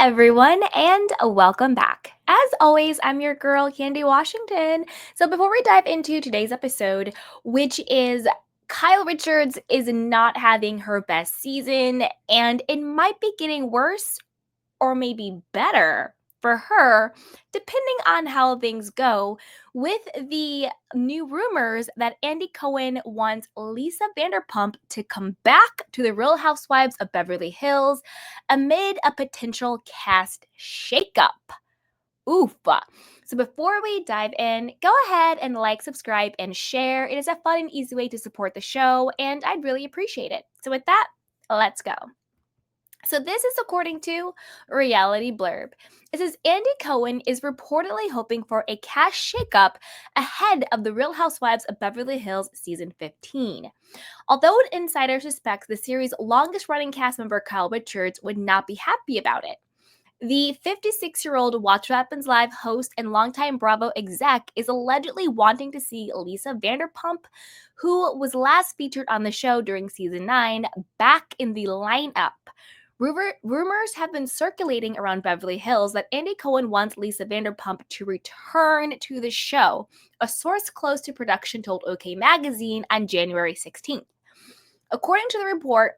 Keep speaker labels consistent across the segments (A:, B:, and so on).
A: everyone, and welcome back. As always, I'm your girl, Candy Washington. So, before we dive into today's episode, which is Kyle Richards is not having her best season, and it might be getting worse or maybe better for her, depending on how things go, with the new rumors that Andy Cohen wants Lisa Vanderpump to come back to the Real Housewives of Beverly Hills amid a potential cast shakeup. Oof. So before we dive in, go ahead and like, subscribe, and share. It is a fun and easy way to support the show, and I'd really appreciate it. So with that, let's go. So this is according to Reality Blurb. It says Andy Cohen is reportedly hoping for a cast shakeup ahead of the Real Housewives of Beverly Hills season 15. Although an insider suspects the series' longest-running cast member Kyle Richards would not be happy about it. The 56-year-old Watch What Happens Live host and longtime Bravo exec is allegedly wanting to see Lisa Vanderpump, who was last featured on the show during season 9, back in the lineup. Rumors have been circulating around Beverly Hills that Andy Cohen wants Lisa Vanderpump to return to the show, a source close to production told OK Magazine on January 16th. According to the report,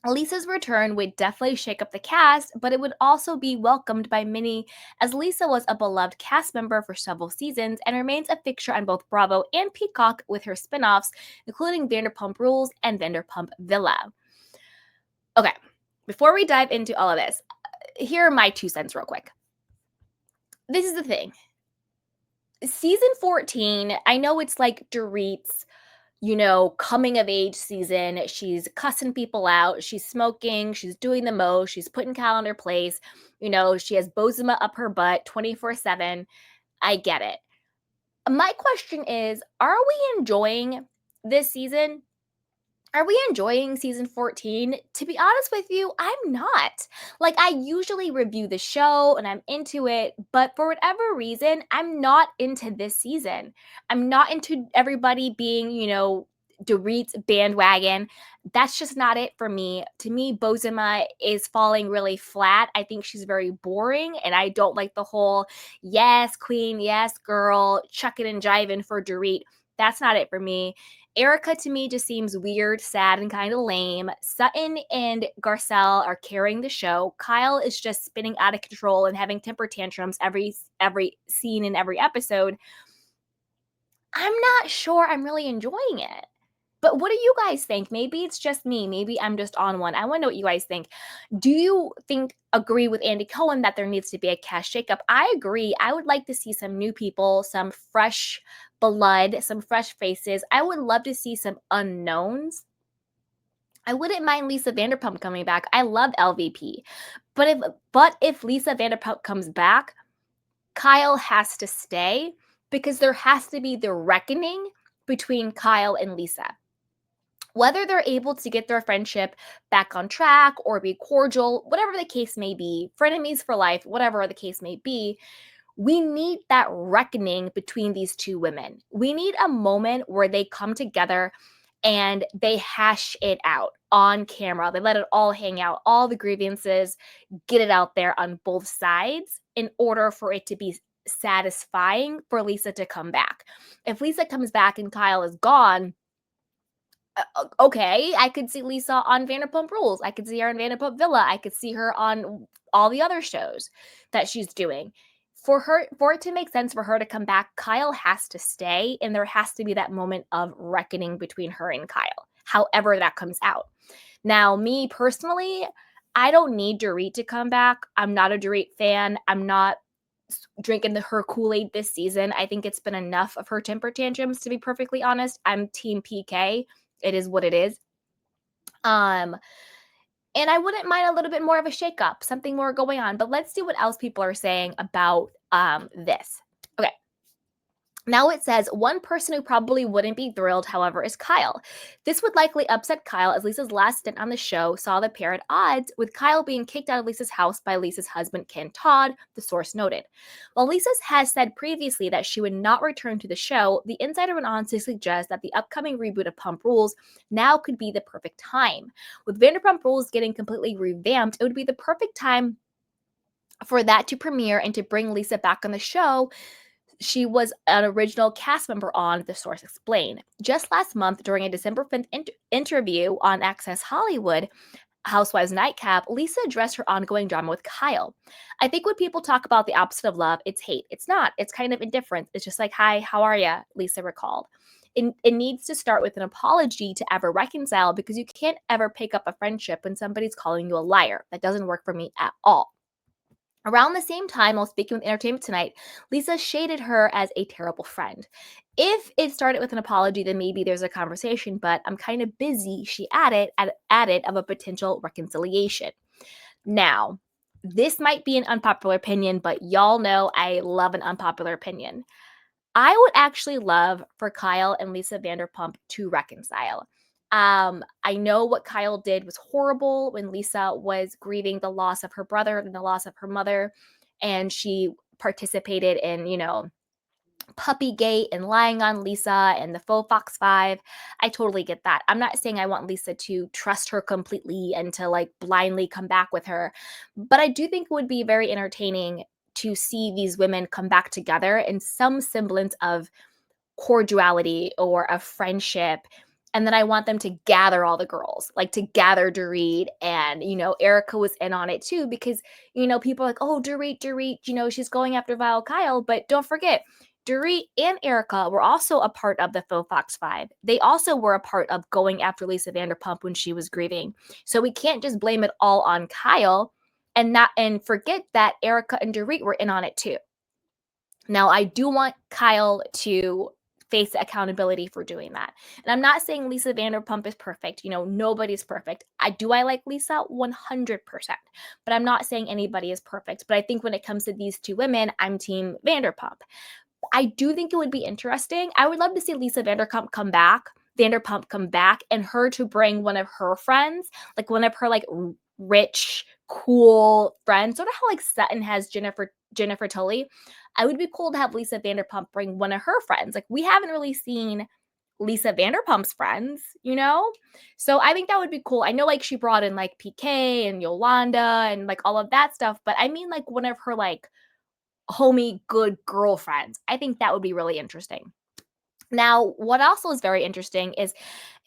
A: Lisa's return would definitely shake up the cast, but it would also be welcomed by many as Lisa was a beloved cast member for several seasons and remains a fixture on both Bravo and Peacock with her spin-offs, including Vanderpump Rules and Vanderpump Villa. Okay, before we dive into all of this, here are my 2 cents real quick. This is the thing. Season 14, I know it's like Dorit's, coming of age season. She's cussing people out. She's smoking. She's doing the most. She's putting Cal in her place. She has Bozema up her butt 24/7. I get it. My question is, are we enjoying this season? Are we enjoying season 14? To be honest with you, I'm not. Like, I usually review the show and I'm into it, but for whatever reason, I'm not into this season. I'm not into everybody being, Dorit's bandwagon. That's just not it for me. To me, Bozema is falling really flat. I think she's very boring, and I don't like the whole yes, queen, yes, girl, chucking and jiving for Dorit. That's not it for me. Erica to me just seems weird, sad, and kind of lame. Sutton and Garcelle are carrying the show. Kyle is just spinning out of control and having temper tantrums every scene in every episode. I'm not sure I'm really enjoying it. But what do you guys think? Maybe it's just me. Maybe I'm just on one. I want to know what you guys think. Do you agree with Andy Cohen that there needs to be a cast shakeup? I agree. I would like to see some new people, some fresh blood, some fresh faces. I would love to see some unknowns. I wouldn't mind Lisa Vanderpump coming back. I love LVP. But if Lisa Vanderpump comes back, Kyle has to stay because there has to be the reckoning between Kyle and Lisa. Whether they're able to get their friendship back on track or be cordial, whatever the case may be, frenemies for life, whatever the case may be, we need that reckoning between these two women. We need a moment where they come together and they hash it out on camera. They let it all hang out, all the grievances, get it out there on both sides in order for it to be satisfying for Lisa to come back. If Lisa comes back and Kyle is gone, okay, I could see Lisa on Vanderpump Rules. I could see her on Vanderpump Villa. I could see her on all the other shows that she's doing. For it to make sense for her to come back, Kyle has to stay, and there has to be that moment of reckoning between her and Kyle, however that comes out. Now, me personally, I don't need Dorit to come back. I'm not a Dorit fan. I'm not drinking her Kool-Aid this season. I think it's been enough of her temper tantrums, to be perfectly honest. I'm Team PK. It is what it is. And I wouldn't mind a little bit more of a shakeup, something more going on. But let's see what else people are saying about this. Okay. Now it says one person who probably wouldn't be thrilled, however, is Kyle. This would likely upset Kyle as Lisa's last stint on the show saw the pair at odds, with Kyle being kicked out of Lisa's house by Lisa's husband, Ken Todd, the source noted. While Lisa has said previously that she would not return to the show, the insider went on to suggest that the upcoming reboot of Pump Rules now could be the perfect time. With Vanderpump Rules getting completely revamped, it would be the perfect time For that to premiere and to bring Lisa back on the show, she was an original cast member on The Source Explained. Just last month, during a December 5th interview on Access Hollywood, Housewives Nightcap, Lisa addressed her ongoing drama with Kyle. I think when people talk about the opposite of love, it's hate. It's not. It's kind of indifference. It's just like, hi, how are ya? Lisa recalled. It needs to start with an apology to ever reconcile, because you can't ever pick up a friendship when somebody's calling you a liar. That doesn't work for me at all. Around the same time, while speaking with Entertainment Tonight, Lisa shaded her as a terrible friend. If it started with an apology, then maybe there's a conversation, but I'm kind of busy, she added of a potential reconciliation. Now, this might be an unpopular opinion, but y'all know I love an unpopular opinion. I would actually love for Kyle and Lisa Vanderpump to reconcile. I know what Kyle did was horrible when Lisa was grieving the loss of her brother and the loss of her mother, and she participated in, Puppygate and lying on Lisa and the faux Fox 5. I totally get that. I'm not saying I want Lisa to trust her completely and to like blindly come back with her, but I do think it would be very entertaining to see these women come back together in some semblance of cordiality or a friendship. And then I want them to gather all the girls, like to gather Dorit, and, Erica was in on it too, because, people are like, oh, Dorit, she's going after Vile Kyle. But don't forget, Dorit and Erica were also a part of the Faux Fox 5. They also were a part of going after Lisa Vanderpump when she was grieving. So we can't just blame it all on Kyle and forget that Erica and Dorit were in on it too. Now, I do want Kyle to face accountability for doing that. And I'm not saying Lisa Vanderpump is perfect. Nobody's perfect. I like Lisa 100%, but I'm not saying anybody is perfect. But I think when it comes to these two women, I'm team Vanderpump. I do think it would be interesting. I would love to see Lisa Vanderpump come back, and her to bring one of her friends, like one of her like rich, cool friends, sort of how like Sutton has Jennifer Tully. I would be cool to have Lisa Vanderpump bring one of her friends. Like, we haven't really seen Lisa Vanderpump's friends. So I think that would be cool. I know like she brought in like PK and Yolanda and like all of that stuff, but I mean like one of her like homie good girlfriends. I think that would be really interesting. Now, what also is very interesting is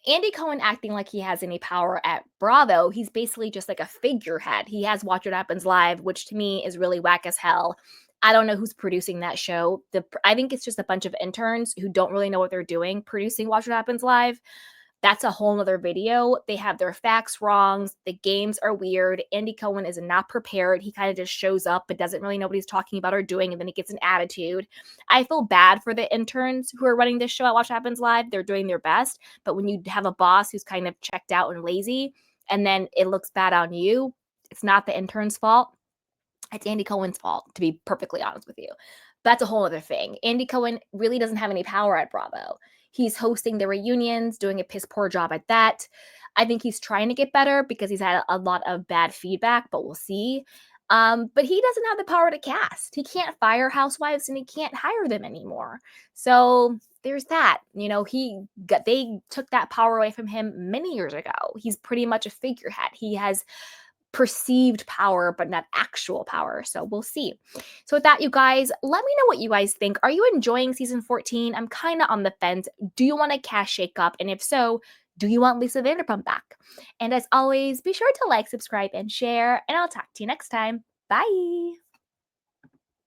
A: Andy Cohen acting like he has any power at Bravo. He's basically just like a figurehead. He has Watch What Happens Live, which to me is really whack as hell. I don't know who's producing that show. I think it's just a bunch of interns who don't really know what they're doing producing Watch What Happens Live. That's a whole nother video. They have their facts wrong. The games are weird. Andy Cohen is not prepared. He kind of just shows up but doesn't really know what he's talking about or doing, and then he gets an attitude. I feel bad for the interns who are running this show at Watch What Happens Live. They're doing their best. But when you have a boss who's kind of checked out and lazy, and then it looks bad on you, it's not the intern's fault. It's Andy Cohen's fault, to be perfectly honest with you. That's a whole other thing. Andy Cohen really doesn't have any power at Bravo. He's hosting the reunions, doing a piss poor job at that. I think he's trying to get better because he's had a lot of bad feedback, but we'll see. But he doesn't have the power to cast. He can't fire housewives and he can't hire them anymore. So there's that. They took that power away from him many years ago. He's pretty much a figurehead. He has perceived power, but not actual power. So we'll see. So with that, you guys, let me know what you guys think. Are you enjoying season 14? I'm kind of on the fence. Do you want a cast shakeup? And if so, do you want Lisa Vanderpump back? And as always, be sure to like, subscribe, and share. And I'll talk to you next time. Bye.